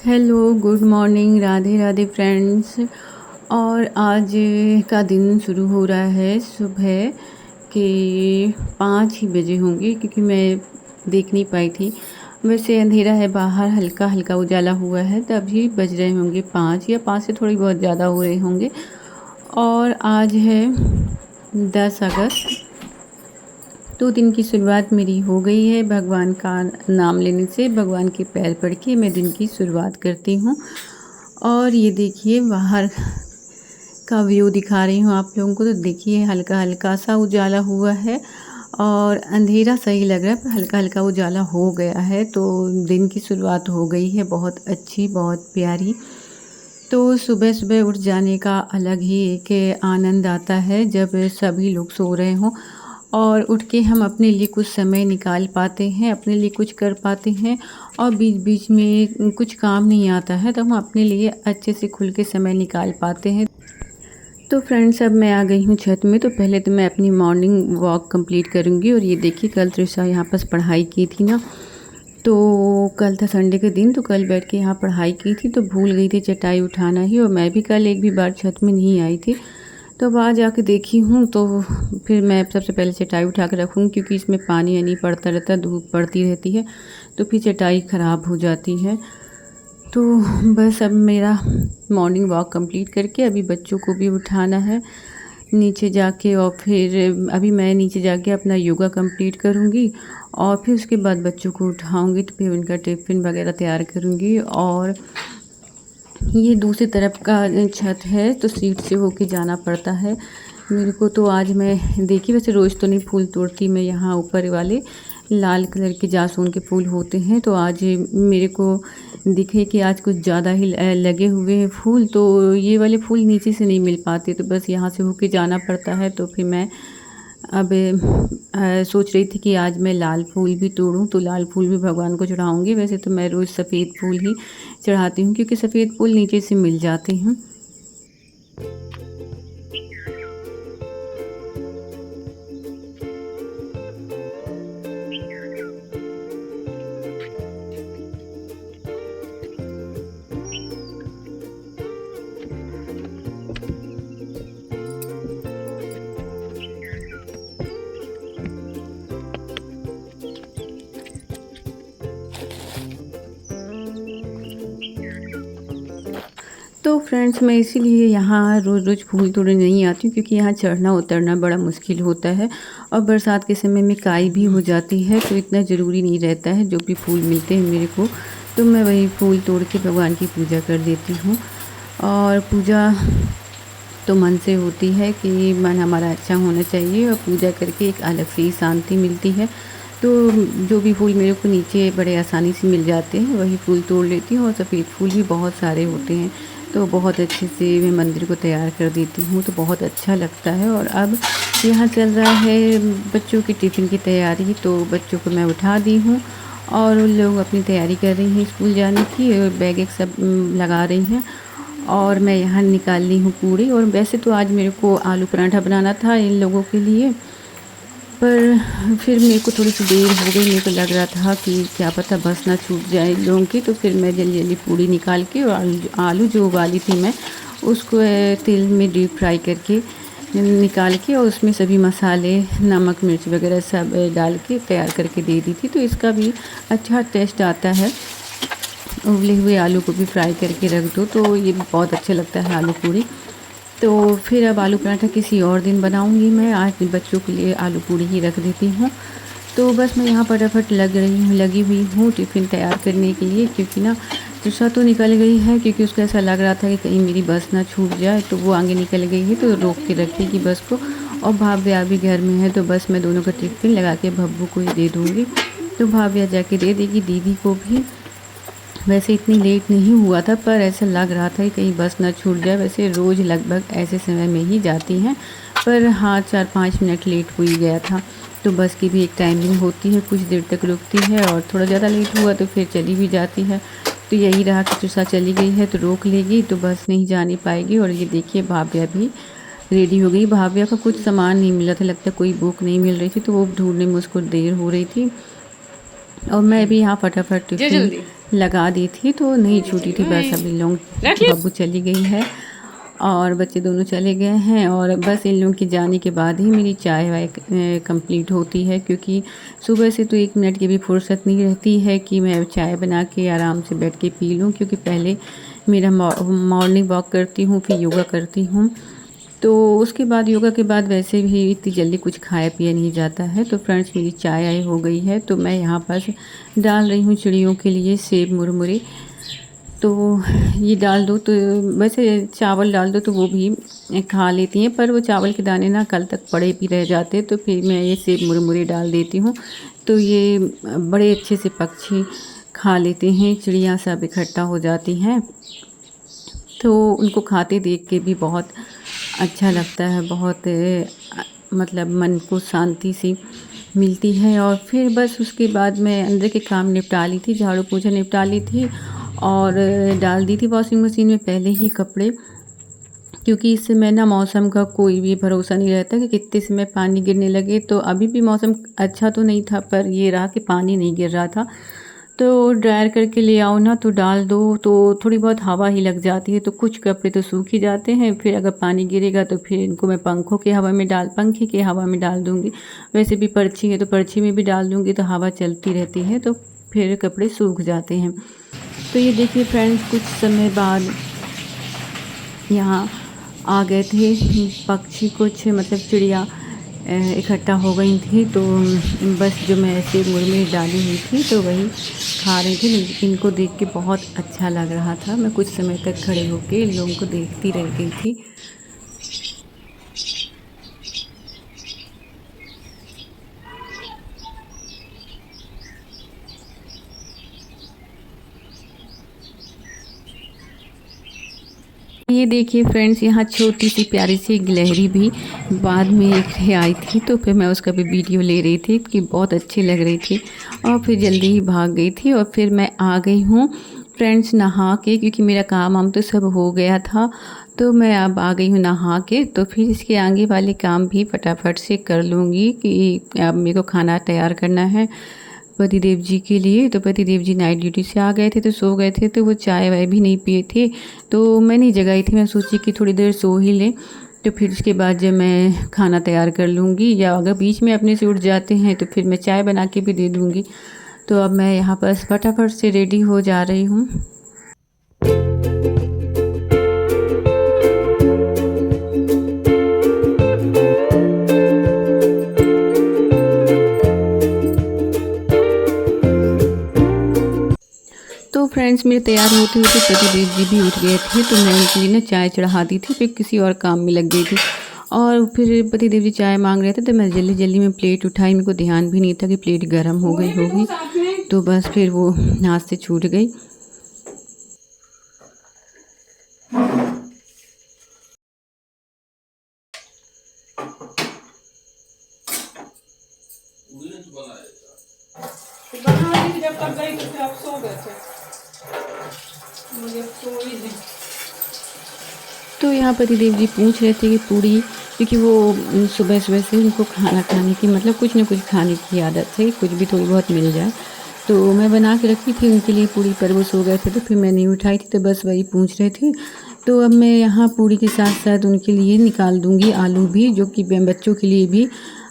Hello, good morning, Radhe Radhe friends. और आज का दिन शुरू हो रहा है सुबह के 5 ही बजे होंगे, क्योंकि मैं देख नहीं पाई थी। वैसे अंधेरा है बाहर, हल्का हल्का उजाला हुआ है, तभी बज रहे होंगे 5 या 5 से थोड़ी बहुत ज़्यादा हो रहे होंगे। और आज है 10 अगस्त। तो दिन की शुरुआत मेरी हो गई है। भगवान का नाम लेने से, भगवान के पैर पड़ के मैं दिन की शुरुआत करती हूँ। और ये देखिए बाहर का व्यू दिखा रही हूँ आप लोगों को। तो देखिए हल्का हल्का सा उजाला हुआ है और अंधेरा सही लग रहा है, पर हल्का हल्का उजाला हो गया है। तो दिन की शुरुआत हो गई है, बहुत अच्छी, बहुत प्यारी। तो सुबह सुबह उठ जाने का अलग ही एक आनंद आता है, जब सभी लोग सो रहे हों और उठ के हम अपने लिए कुछ समय निकाल पाते हैं, अपने लिए कुछ कर पाते हैं। और बीच बीच में कुछ काम नहीं आता है, तो हम अपने लिए अच्छे से खुल के समय निकाल पाते हैं। तो फ्रेंड्स, अब मैं आ गई हूँ छत में। तो पहले तो मैं अपनी मॉर्निंग वॉक कंप्लीट करूँगी। और ये देखिए, कल त्रिशा यहाँ पर पढ़ाई की थी ना, तो कल था संडे के दिन, तो कल बैठ के यहाँ पढ़ाई की थी, तो भूल गई थी चटाई उठाना ही। और मैं भी कल एक भी बार छत में नहीं आई थी। तो अब आज आके देखी हूँ, तो फिर मैं सबसे पहले चटाई उठा के रखूँगी, क्योंकि इसमें पानी यानी पड़ता रहता है, धूप पड़ती रहती है, तो फिर चटाई ख़राब हो जाती है। तो बस अब मेरा मॉर्निंग वॉक कंप्लीट करके अभी बच्चों को भी उठाना है नीचे जाके। और फिर अभी मैं नीचे जाके अपना योगा कंप्लीट करूँगी और फिर उसके बाद बच्चों को उठाऊँगी, तो फिर उनका टिफ़िन वगैरह तैयार करूँगी। और ये दूसरी तरफ का छत है, तो सीट से होके जाना पड़ता है मेरे को। तो आज मैं देखी, वैसे रोज़ तो नहीं फूल तोड़ती मैं, यहाँ ऊपर वाले लाल कलर के जासून के फूल होते हैं, तो आज मेरे को दिखे कि आज कुछ ज़्यादा ही लगे हुए हैं फूल। तो ये वाले फूल नीचे से नहीं मिल पाते, तो बस यहाँ से होके जाना पड़ता है। तो फिर मैं अब सोच रही थी कि आज मैं लाल फूल भी तोड़ूं, तो लाल फूल भी भगवान को चढ़ाऊंगी। वैसे तो मैं रोज़ सफ़ेद फूल ही चढ़ाती हूँ, क्योंकि सफ़ेद फूल नीचे से मिल जाते हैं। तो फ्रेंड्स, मैं इसीलिए यहाँ रोज़ रोज़ फूल तोड़ने नहीं आती हूँ, क्योंकि यहाँ चढ़ना उतरना बड़ा मुश्किल होता है। और बरसात के समय में काई भी हो जाती है, तो इतना ज़रूरी नहीं रहता है। जो भी फूल मिलते हैं मेरे को, तो मैं वही फूल तोड़ के भगवान की पूजा कर देती हूँ। और पूजा तो मन से होती है कि मन हमारा अच्छा होना चाहिए, और पूजा करके एक अलग से ही शांति मिलती है। तो जो भी फूल मेरे को नीचे बड़े आसानी से मिल जाते हैं, वही फूल तोड़ लेती हूँ। और सफ़ेद फूल भी बहुत सारे होते हैं, तो बहुत अच्छे से मैं मंदिर को तैयार कर देती हूँ, तो बहुत अच्छा लगता है। और अब यहाँ चल रहा है बच्चों की टिफ़िन की तैयारी, तो बच्चों को मैं उठा दी हूँ और उन लोग अपनी तैयारी कर रही हैं स्कूल जाने की, और बैग एक सब लगा रही हैं। और मैं यहाँ निकाल ली हूँ पूड़ी। और वैसे तो आज मेरे को आलू पराठा बनाना था इन लोगों के लिए, पर फिर मेरे को थोड़ी सी देर हो गई। मेरे को लग रहा था कि क्या पता बस ना छूट जाए इन लोगों की, तो फिर मैं जल्दी जल्दी पूड़ी निकाल के, और आलू जो उबाली थी मैं, उसको तेल में डीप फ्राई करके निकाल के, और उसमें सभी मसाले, नमक मिर्च वगैरह सब डाल के तैयार करके दे दी थी। तो इसका भी अच्छा टेस्ट आता है। उबले हुए आलू को भी फ्राई करके रख दो, तो ये बहुत अच्छा लगता है आलू पूड़ी। तो फिर अब आलू पराठा किसी और दिन बनाऊंगी मैं, आज बच्चों के लिए आलू पूड़ी ही रख देती हूँ। तो बस मैं यहाँ फटाफट लगी हुई हूँ टिफ़िन तैयार करने के लिए, क्योंकि ना तृषा तो निकल गई है, क्योंकि उसको ऐसा लग रहा था कि कहीं मेरी बस ना छूट जाए, तो वो आगे निकल गई है, तो रोक के रखेगी बस को। और भाव्या भी घर में है, तो बस मैं दोनों का टिफ़िन लगा के भब्बू को ही दे दूँगी। तो भाव्या जाके दे देगी दीदी को भी। वैसे इतनी लेट नहीं हुआ था, पर ऐसा लग रहा था कि कहीं बस ना छूट जाए। वैसे रोज़ लगभग ऐसे समय में ही जाती हैं, पर हाँ 4-5 मिनट लेट हो ही गया था। तो बस की भी एक टाइमिंग होती है, कुछ देर तक रुकती है और थोड़ा ज़्यादा लेट हुआ तो फिर चली भी जाती है। तो यही रहा कि तुषा चली गई है तो रोक लेगी, तो बस नहीं जा नहीं पाएगी। और ये देखिए भाव्या भी रेडी हो गई। भाव्या का कुछ सामान नहीं मिला था, लगता है कोई बुक नहीं मिल रही थी, तो वो ढूँढने में उसको देर हो रही थी। और मैं भी यहाँ फटाफट टिफ़िन लगा दी थी, तो नहीं छूटी थी बस। अब इन लोग बब्बू चली गई है और बच्चे दोनों चले गए हैं, और बस इन लोगों के जाने के बाद ही मेरी चाय वाय कंप्लीट होती है, क्योंकि सुबह से तो 1 मिनट की भी फुर्सत नहीं रहती है कि मैं चाय बना के आराम से बैठ के पी लूँ, क्योंकि पहले मेरा मॉर्निंग वॉक करती हूँ, फिर योगा करती हूँ। तो उसके बाद योगा के बाद वैसे भी इतनी जल्दी कुछ खाया पिया नहीं जाता है। तो फ्रेंड्स मेरी चाय आय हो गई है, तो मैं यहाँ पर डाल रही हूँ चिड़ियों के लिए सेब मुरमुरे। तो ये डाल दो, तो वैसे चावल डाल दो तो वो भी खा लेती हैं, पर वो चावल के दाने ना कल तक पड़े भी रह जाते, तो फिर मैं ये सेब मुरमुरे डाल देती हूँ। तो ये बड़े अच्छे से पक्षी खा लेते हैं, चिड़िया सब इकट्ठा हो जाती हैं, तो उनको खाते देख के भी बहुत अच्छा लगता है। बहुत मतलब मन को शांति सी मिलती है। और फिर बस उसके बाद मैं अंदर के काम निपटा ली थी, झाड़ू पोछा निपटा ली थी और डाल दी थी वॉशिंग मशीन में पहले ही कपड़े, क्योंकि इस समय ना मौसम का कोई भी भरोसा नहीं रहता कि कितने समय पानी गिरने लगे। तो अभी भी मौसम अच्छा तो नहीं था, पर ये रहा कि पानी नहीं गिर रहा था। तो ड्रायर करके ले आओ ना तो डाल दो, तो थोड़ी बहुत हवा ही लग जाती है, तो कुछ कपड़े तो सूख ही जाते हैं। फिर अगर पानी गिरेगा तो फिर इनको मैं पंखे के हवा में डाल दूँगी। वैसे भी पर्ची है तो पर्ची में भी डाल दूँगी, तो हवा चलती रहती है, तो फिर कपड़े सूख जाते हैं। तो ये देखिए फ्रेंड्स, कुछ समय बाद यहाँ आ गए थे पक्षी, कुछ मतलब चिड़िया इकट्ठा हो गई थी। तो बस जो मैं ऐसे मुरमुरे डाली हुई थी तो वही खा रही थी। इनको देख के बहुत अच्छा लग रहा था। मैं कुछ समय तक खड़े होके इन लोगों को देखती रह गई थी। ये देखिए फ्रेंड्स, यहाँ छोटी सी प्यारी सी गिलहरी भी बाद में एक आई थी, तो फिर मैं उसका भी वीडियो ले रही थी कि बहुत अच्छी लग रही थी, और फिर जल्दी ही भाग गई थी। और फिर मैं आ गई हूँ फ्रेंड्स नहा के, क्योंकि मेरा काम वाम तो सब हो गया था। तो मैं अब आ गई हूँ नहा के, तो फिर इसके आगे वाले काम भी फटाफट से कर लूँगी कि अब मेरे को खाना तैयार करना है पतिदेव जी के लिए। तो पतिदेव जी नाइट ड्यूटी से आ गए थे, तो सो गए थे, तो वो चाय वाय भी नहीं पिए थे, तो मैं नहीं जगाई थी। मैं सोची कि थोड़ी देर सो ही लें, तो फिर उसके बाद जब मैं खाना तैयार कर लूँगी, या अगर बीच में अपने से उठ जाते हैं तो फिर मैं चाय बना के भी दे दूँगी। तो अब मैं यहाँ पर फटाफट से रेडी हो जा रही हूँ। तो फ्रेंड्स मेरे तैयार होते होते पतिदेव जी भी उठ गए थे, तो मैं उनके लिए ना चाय चढ़ा दी थी, फिर किसी और काम में लग गई थी। और फिर पतिदेव जी चाय मांग रहे थे, तो मैं जल्दी जल्दी में प्लेट उठाई। मेरे को ध्यान भी नहीं था कि प्लेट गर्म हो गई होगी, तो बस फिर वो हाथ से छूट गई। जब तक गई तो फिर आप सो गए थे, मुझे सो ही नहीं। तो यहाँ पतिदेव जी पूछ रहे थे कि पूड़ी, क्योंकि वो सुबह सुबह से उनको खाना खाने की मतलब कुछ न कुछ खाने की आदत है, कुछ भी थोड़ी बहुत मिल जाए। तो मैं बना के रखी थी उनके लिए पूड़ी, पर वो सो गए थे, तो फिर मैं नहीं उठाई थी, तो बस वही पूछ रहे थे। तो अब मैं यहाँ पूड़ी के साथ साथ उनके लिए निकाल दूँगी आलू भी, जो कि बच्चों के लिए भी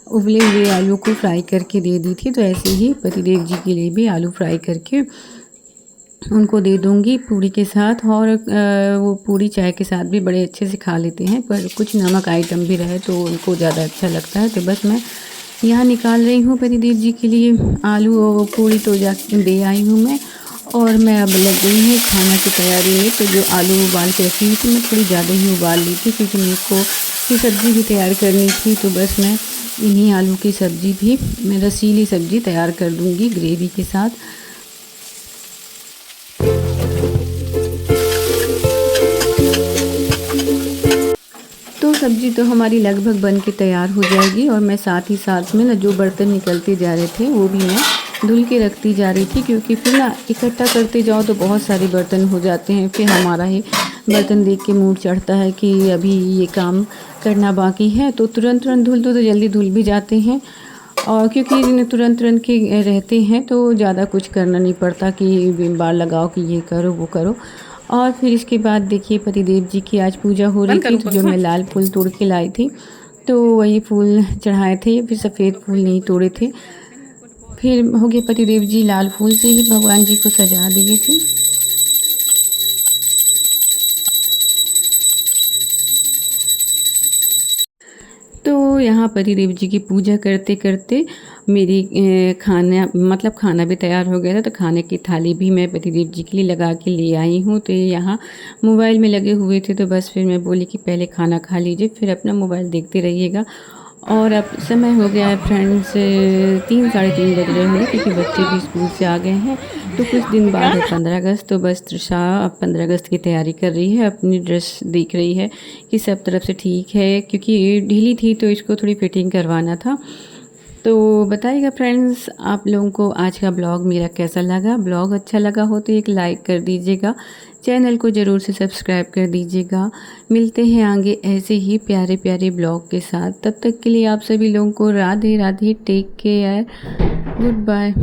उबले हुए आलू को फ्राई करके दे दी थी। तो ऐसे ही पतिदेव जी के लिए भी आलू फ्राई करके उनको दे दूँगी पूड़ी के साथ। और वो पूड़ी चाय के साथ भी बड़े अच्छे से खा लेते हैं, पर कुछ नमक आइटम भी रहे तो उनको ज़्यादा अच्छा लगता है। तो बस मैं यहाँ निकाल रही हूँ पतिदेव जी के लिए आलू और पूड़ी, तो जा दे आई हूँ मैं। और मैं अब लग गई हूँ खाना की तैयारी में। तो जो आलू उबाल के रखी हुई थी, मैं थोड़ी ज़्यादा ही उबाल ली थी, क्योंकि मेरे को की सब्ज़ी भी तैयार करनी थी, तो बस मैं इन्हीं आलू की सब्ज़ी भी मैं रसीली सब्ज़ी तैयार कर दूँगी ग्रेवी के साथ। तो सब्ज़ी तो हमारी लगभग बन के तैयार हो जाएगी और मैं साथ ही साथ में ना जो बर्तन निकलते जा रहे थे वो भी मैं धुल के रखती जा रही थी, क्योंकि फिर ना इकट्ठा करते जाओ तो बहुत सारे बर्तन हो जाते हैं। फिर हमारा ही बर्तन देख के मूड चढ़ता है कि अभी ये काम करना बाकी है, तो तुरंत तुरंत धुल दो तो जल्दी धुल भी जाते हैं। और क्योंकि इन्हें तुरंत तुरंत के रहते हैं तो ज़्यादा कुछ करना नहीं पड़ता कि बार लगाओ कि ये करो वो करो। और फिर इसके बाद देखिए पतिदेव जी की आज पूजा हो रही थी, तो जो मैं लाल फूल तोड़ के लाई थी तो वही फूल चढ़ाए थे, फिर सफ़ेद फूल नहीं तोड़े थे। फिर हो गए पतिदेव जी लाल फूल से ही भगवान जी को सजा दिए थे। तो यहाँ पतिदेव जी की पूजा करते करते मेरी खाना मतलब खाना भी तैयार हो गया था, तो खाने की थाली भी मैं पतिदेव जी के लिए लगा के ले आई हूँ। तो ये यहाँ मोबाइल में लगे हुए थे, तो बस फिर मैं बोली कि पहले खाना खा लीजिए फिर अपना मोबाइल देखते रहिएगा। और अब समय हो गया है फ्रेंड्स 3 साढ़े 3 बज रहे होंगे, क्योंकि बच्चे भी स्कूल से आ गए हैं। तो कुछ दिन बाद है 15 अगस्त, तो बस तृषा अब 15 अगस्त की तैयारी कर रही है, अपनी ड्रेस देख रही है कि सब तरफ से ठीक है, क्योंकि ये ढीली थी तो इसको थोड़ी फिटिंग करवाना था। तो बताइएगा फ्रेंड्स आप लोगों को आज का ब्लॉग मेरा कैसा लगा। ब्लॉग अच्छा लगा हो तो एक लाइक कर दीजिएगा, चैनल को ज़रूर से सब्सक्राइब कर दीजिएगा। मिलते हैं आगे ऐसे ही प्यारे प्यारे ब्लॉग के साथ। तब तक के लिए आप सभी लोगों को Radhe Radhe, take care, good bye.